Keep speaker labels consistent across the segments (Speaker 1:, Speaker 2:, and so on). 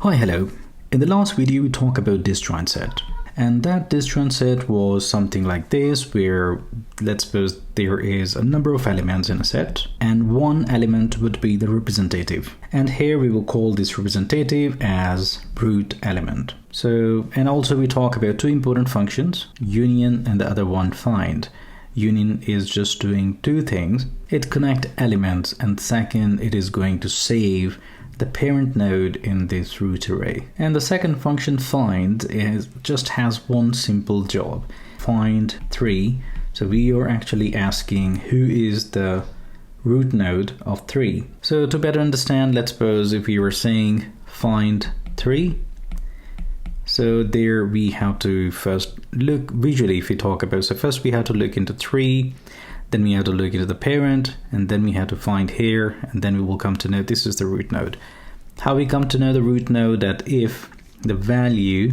Speaker 1: Hi, hello. In the last video, we talked about disjoint set. And that disjoint set was something like this, where let's suppose there is a number of elements in a set, and one element would be the representative. And here we will call this representative as root element. And also we talk about two important functions, union and the other one find. Union is just doing two things. It connects elements, and second, it is going to save the parent node in this root array. And the second function find just has one simple job, find 3. So we are actually asking who is the root node of 3. So to better understand, let's suppose if we were saying find 3, so there we have to first look visually. If we talk about, so first we have to look into 3, then we have to look into the parent, and then we have to find here, and then we will come to know this is the root node. How we come to know the root node, that if the value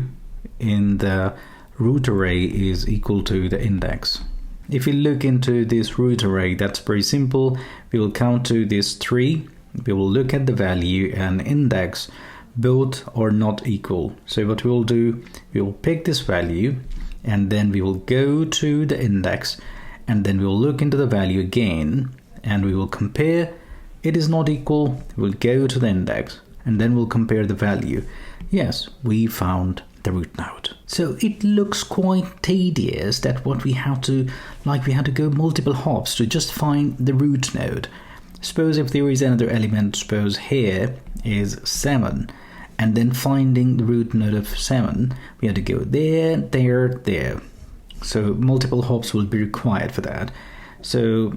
Speaker 1: in the root array is equal to the index. If we look into this root array, that's very simple. We will count to this 3, we will look at the value and index, both are not equal. So what we will do, we will pick this value, and then we will go to the index, and then we will look into the value again, and we will compare. It is not equal, we'll go to the index, and then we'll compare the value. Yes, we found the root node. So it looks quite tedious that what we have to, we had to go multiple hops to just find the root node. Suppose if there is another element, suppose here is 7, and then finding the root node of 7, we have to go there, there, there. So multiple hops will be required for that. So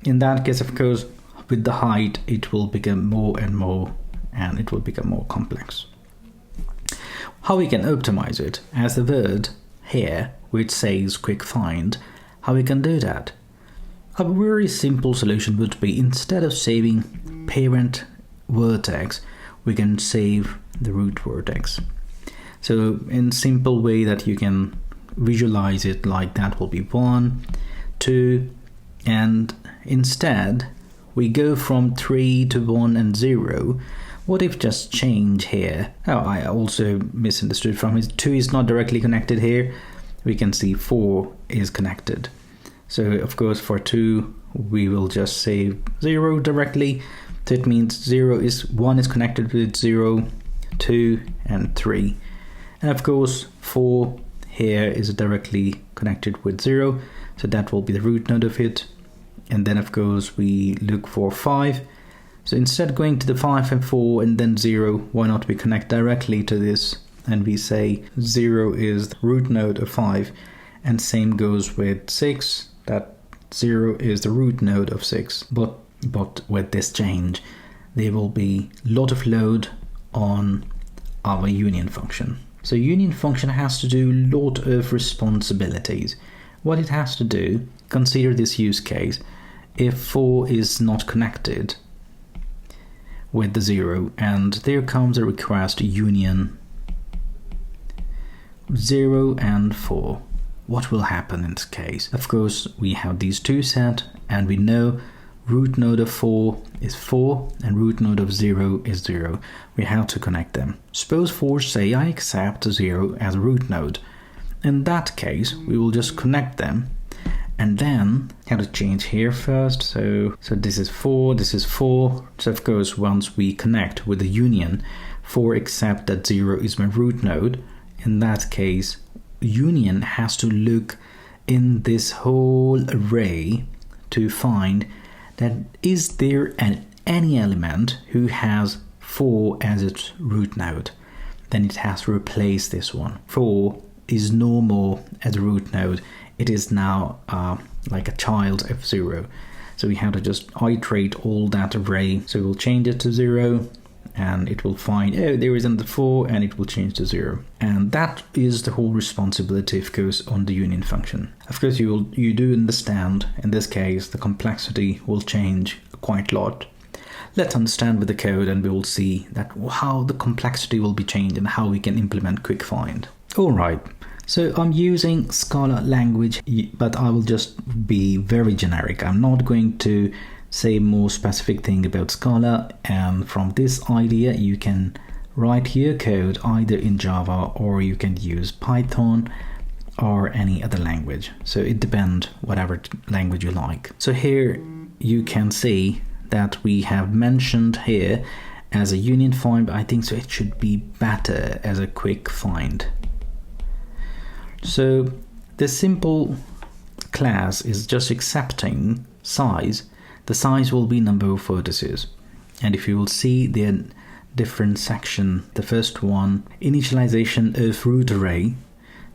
Speaker 1: in that case, of course, with the height, it will become more and more, and it will become more complex. How we can optimize it, as the word here, which says quick find, how we can do that? A very simple solution would be, instead of saving parent vertex, we can save the root vertex. So in simple way that you can visualize it like that will be 1, 2, and instead we go from 3 to 1 and 0. What if just change here? Oh, I also misunderstood from it. 2 is not directly connected here. We can see 4 is connected. So of course for 2 we will just save 0 directly. So it means 1 is connected with 0, 2 and 3. And of course 4 here is directly connected with 0, so that will be the root node of it. And then of course we look for 5. So instead going to the 5 and 4 and then 0, why not we connect directly to this, and we say 0 is the root node of 5, and same goes with 6, that 0 is the root node of 6. But with this change, there will be a lot of load on our union function. So union function has to do a lot of responsibilities. What it has to do, consider this use case. If 4 is not connected with the 0, and there comes a request union 0 and 4, what will happen in this case? Of course, we have these two set, and we know root node of 4 is 4 and root node of 0 is 0. We have to connect them. Suppose 4 say I accept 0 as a root node. In that case, we will just connect them, and then have to change here first. So this is 4, this is 4. So of course, once we connect with the union, 4 accept that 0 is my root node. In that case, union has to look in this whole array to find that is there any element who has 4 as its root node. Then it has to replace this one. 4 is no more as a root node. It is now like a child of 0. So we have to just iterate all that array. So we'll change it to 0, and it will find, oh, there is another 4, and it will change to 0. And that is the whole responsibility, of course, on the union function. Of course, you do understand, in this case, the complexity will change quite a lot. Let's understand with the code, and we will see that how the complexity will be changed and how we can implement quick find. All right. So I'm using Scala language, but I will just be very generic. I'm not going to say more specific thing about Scala, and from this idea you can write your code either in Java or you can use Python or any other language. So it depends whatever language you like. So here you can see that we have mentioned here as a union find, but I think so it should be better as a quick find. So the simple class is just accepting size. The size will be number of vertices, and if you will see the different section, the first one, initialization of root array,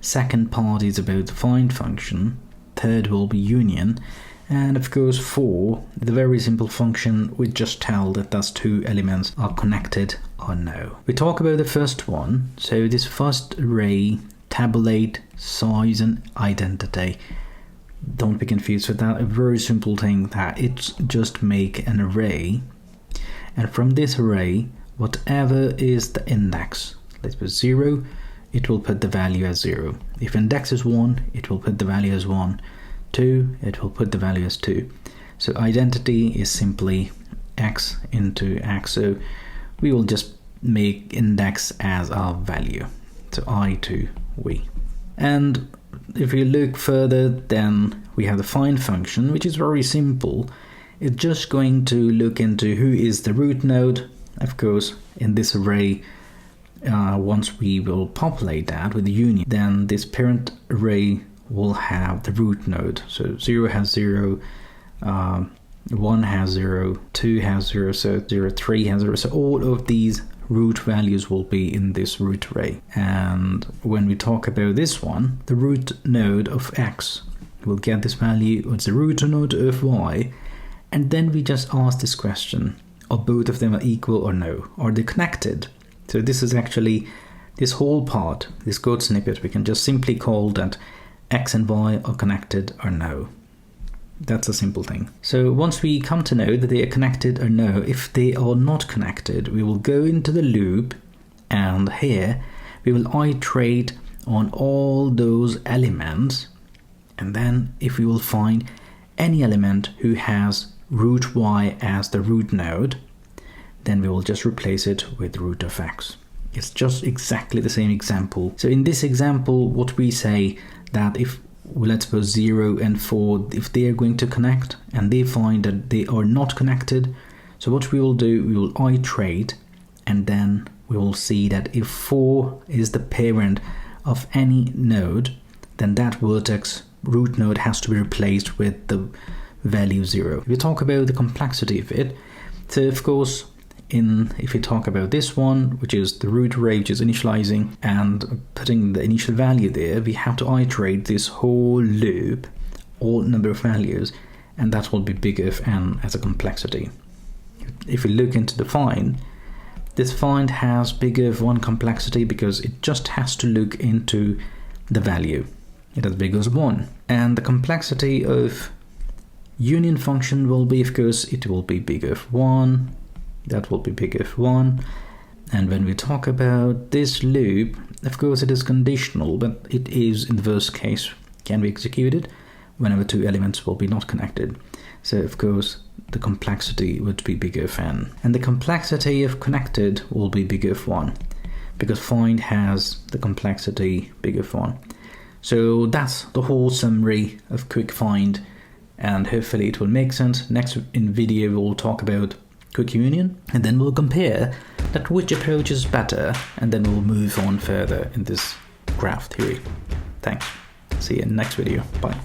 Speaker 1: second part is about the find function, third will be union, and of course for the very simple function we just tell that those two elements are connected or no. We talk about the first one. So this first array, tabulate size and identity. Don't be confused with that. A very simple thing that it's just make an array, and from this array whatever is the index, let's put 0, it will put the value as 0. If index is 1, it will put the value as 1. 2, it will put the value as 2. So identity is simply x into x, so we will just make index as our value, so I to we. And if you look further, then we have the find function, which is very simple. It's just going to look into who is the root node. Of course, in this array, once we will populate that with the union, then this parent array will have the root node. So 0 has 0, 1 has 0, 2 has 0, so 0, 3 has 0. So all of these root values will be in this root array. And when we talk about this one, the root node of x will get this value, what's the root node of y, and then we just ask this question, are both of them equal or no? Are they connected? So this is actually this whole part, this code snippet, we can just simply call that x and y are connected or no. That's a simple thing. So once we come to know that they are connected or no, if they are not connected, we will go into the loop, and here we will iterate on all those elements, and then if we will find any element who has root y as the root node, then we will just replace it with root of x. It's just exactly the same example. So in this example, what we say that if, well, let's suppose 0 and 4, if they are going to connect and they find that they are not connected, so what we will do, we will iterate, and then we will see that if 4 is the parent of any node, then that vertex root node has to be replaced with the value 0. We talk about the complexity of it. So of course, if we talk about this one, which is the root array, which is initializing and putting the initial value there, we have to iterate this whole loop, all number of values, and that will be big of n as a complexity. If we look into the find, this find has big of 1 complexity because it just has to look into the value. It has big as 1. And the complexity of union function will be, of course, it will be big of 1. That will be big of 1. And when we talk about this loop, of course it is conditional, but it is, in the worst case, can be executed whenever 2 elements will be not connected. So of course the complexity would be big of n. And the complexity of connected will be big of 1, because find has the complexity big of 1. So that's the whole summary of quick find, and hopefully it will make sense. Next in video we'll talk about quick union, and then we'll compare that which approach is better, and then we'll move on further in this graph theory. Thanks. See you in the next video. Bye.